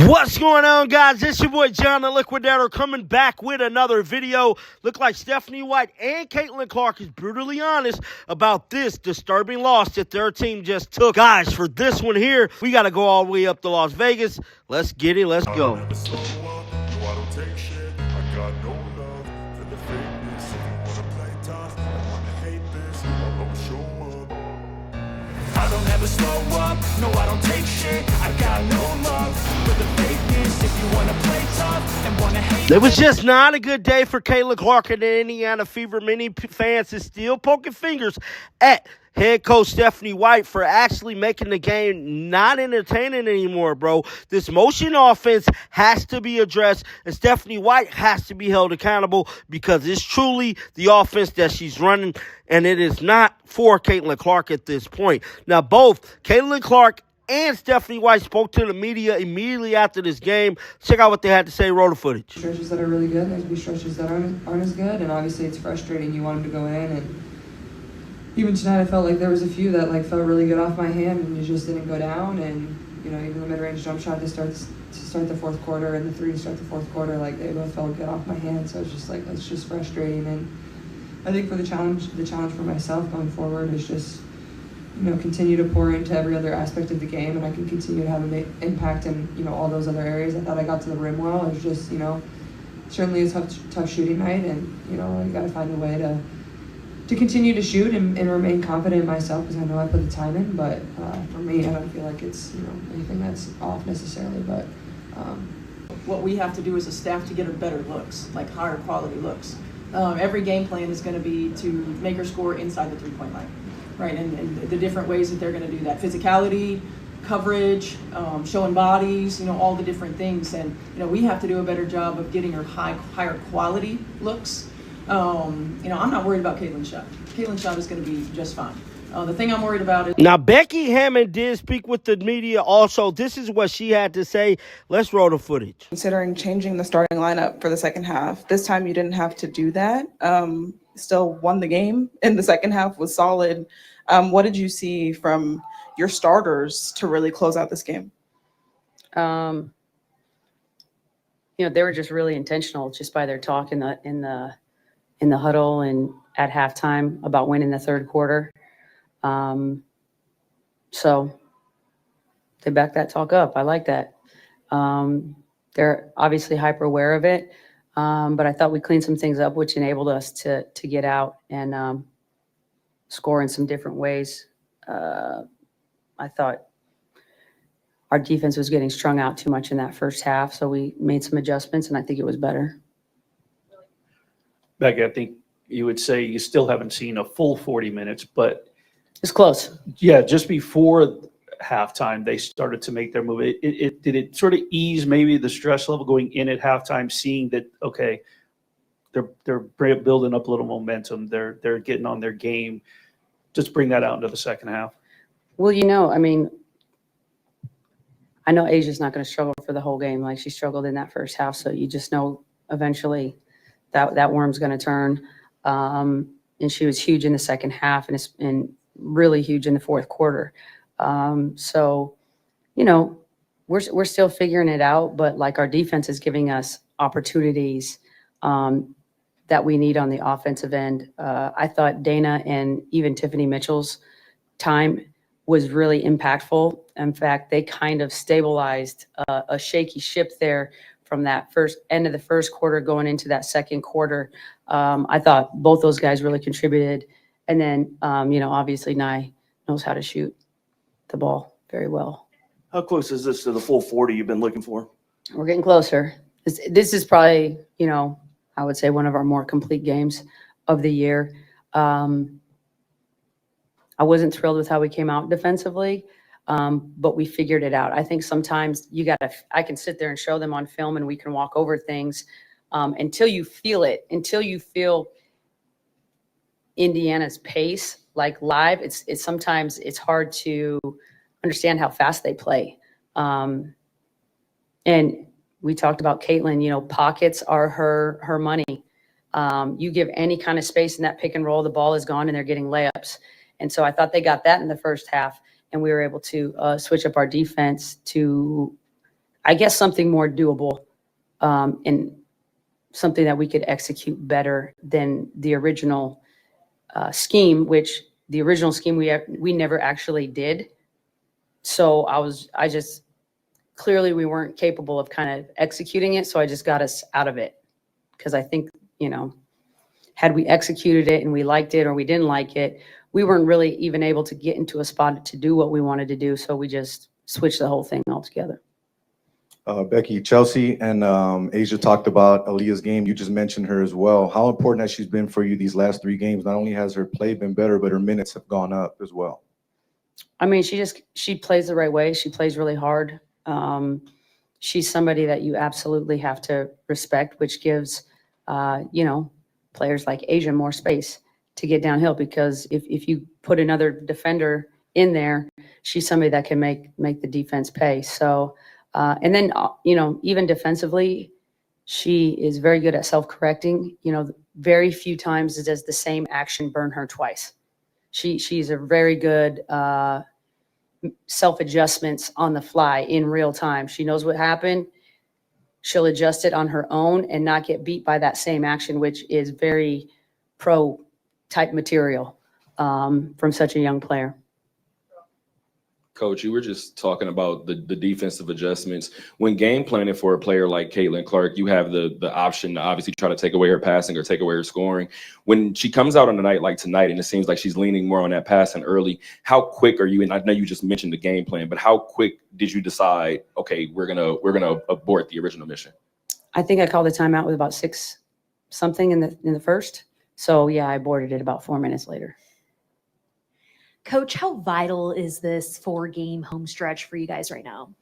What's going on, guys? It's your boy John the Liquidator coming back with another video. Look like Stephanie White and Caitlyn Clark is brutally honest about this disturbing loss that their team just took. Guys, for this one here, we got to go all the way up to Las Vegas. Let's get it. Let's go. I don't ever slow up, no I don't take shit. I got no love for the fakeness. If you wanna play tough and wanna hate, it was just not a good day for Caitlyn Clark and the Indiana Fever. Many fans is still poking fingers at head coach Stephanie White for actually making the game not entertaining anymore, bro. This motion offense has to be addressed, and Stephanie White has to be held accountable because it's truly the offense that she's running, and it is not for Caitlyn Clark at this point. Now, both Caitlyn Clark and Stephanie White spoke to the media immediately after this game. Check out what they had to say. Roll the footage. Stretches that are really good, there's be stretches that aren't as good, and obviously it's frustrating. You want them to go in, and even tonight I felt like there was a few that felt really good off my hand and it just didn't go down. And even the mid-range jump shot to start the fourth quarter and the three to start the fourth quarter, they both felt good off my hand. So it's just it's just frustrating. And I think for the challenge for myself going forward is just continue to pour into every other aspect of the game, and I can continue to have an impact in all those other areas. I thought I got to the rim well. It was just certainly a tough shooting night, and I got to find a way to continue to shoot and remain confident in myself, because I know I put the time in. But for me, I don't feel like it's anything that's off necessarily. But what we have to do as a staff to get her better looks, higher quality looks. Every game plan is going to be to make her score inside the three-point line, right? And the different ways that they're going to do that: physicality, coverage, showing bodies, all the different things. And we have to do a better job of getting her higher quality looks. I'm not worried about Caitlyn's shot. Caitlyn's shot is going to be just fine. The thing I'm worried about is... Now, Becky Hammon did speak with the media also. This is what she had to say. Let's roll the footage. Considering changing the starting lineup for the second half, this time you didn't have to do that. Still won the game in the second half, was solid. What did you see from your starters to really close out this game? They were just really intentional just by their talk in the huddle and at halftime about winning the third quarter. So they backed that talk up. I like that. They're obviously hyper aware of it. But I thought we cleaned some things up, which enabled us to get out and score in some different ways. I thought our defense was getting strung out too much in that first half, so we made some adjustments, and I think it was better. Becky, I think you would say you still haven't seen a full 40 minutes, but it's close. Yeah, just before halftime, they started to make their move. Did it sort of ease maybe the stress level going in at halftime, seeing that, okay, they're building up a little momentum, they're getting on their game, just bring that out into the second half? Well, I know Asia's not going to struggle for the whole game like she struggled in that first half, so you just know eventually that worm's going to turn. And she was huge in the second half and really huge in the fourth quarter. So we're still figuring it out, but our defense is giving us opportunities that we need on the offensive end. I thought Dana and even Tiffany Mitchell's time was really impactful. In fact, they kind of stabilized a shaky ship there from that first end of the first quarter going into that second quarter. I thought both those guys really contributed. And then, obviously Nye knows how to shoot the ball very well. How close is this to the full 40 you've been looking for? We're getting closer. This is probably, I would say one of our more complete games of the year. I wasn't thrilled with how we came out defensively, but we figured it out. I think sometimes I can sit there and show them on film and we can walk over things until you feel it, until you feel Indiana's pace, live. It's sometimes it's hard to understand how fast they play. And we talked about Caitlyn, pockets are her money. You give any kind of space in that pick and roll, the ball is gone and they're getting layups. And so I thought they got that in the first half, and we were able to switch up our defense to I guess something more doable, and something that we could execute better than the original scheme, which the original scheme we never actually did. So I just clearly we weren't capable of kind of executing it. So I just got us out of it, because I think, had we executed it and we liked it or we didn't like it, we weren't really even able to get into a spot to do what we wanted to do. So we just switched the whole thing altogether. Becky, Chelsea and Asia talked about Aaliyah's game. You just mentioned her as well. How important has she been for you these last 3 games? Not only has her play been better, but her minutes have gone up as well. I mean, she plays the right way. She plays really hard. She's somebody that you absolutely have to respect, which gives, players like Asia more space to get downhill, because if you put another defender in there, she's somebody that can make the defense pay. So, and then, even defensively, she is very good at self-correcting. Very few times does the same action burn her twice. She's a very good self-adjustments on the fly in real time. She knows what happened. She'll adjust it on her own and not get beat by that same action, which is very pro type material from such a young player. Coach, you were just talking about the defensive adjustments. When game planning for a player like Caitlyn Clark, you have the option to obviously try to take away her passing or take away her scoring. When she comes out on a night like tonight, and it seems like she's leaning more on that passing early, how quick are you? And I know you just mentioned the game plan, but how quick did you decide, okay, we're gonna abort the original mission? I think I called the timeout with about 6 something in the first. So yeah, I aborted it about 4 minutes later. Coach, how vital is this 4-game home stretch for you guys right now?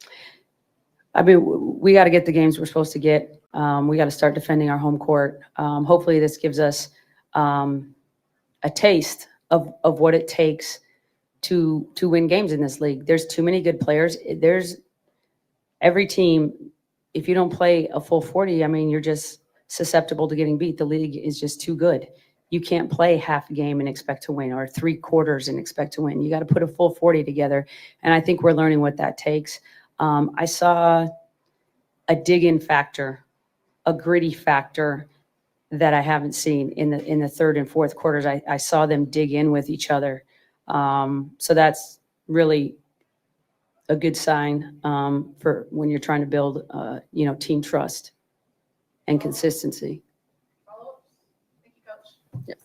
I mean, we got to get the games we're supposed to get. We got to start defending our home court. Hopefully this gives us a taste of what it takes to win games in this league. There's too many good players. There's every team, if you don't play a full 40, I mean, you're just susceptible to getting beat. The league is just too good. You can't play half a game and expect to win, or 3 quarters and expect to win. You got to put a full 40 together. And I think we're learning what that takes. I saw a dig-in factor, a gritty factor that I haven't seen in the third and fourth quarters. I saw them dig in with each other. So that's really a good sign for when you're trying to build, team trust and consistency. Thank you, Coach. Yep.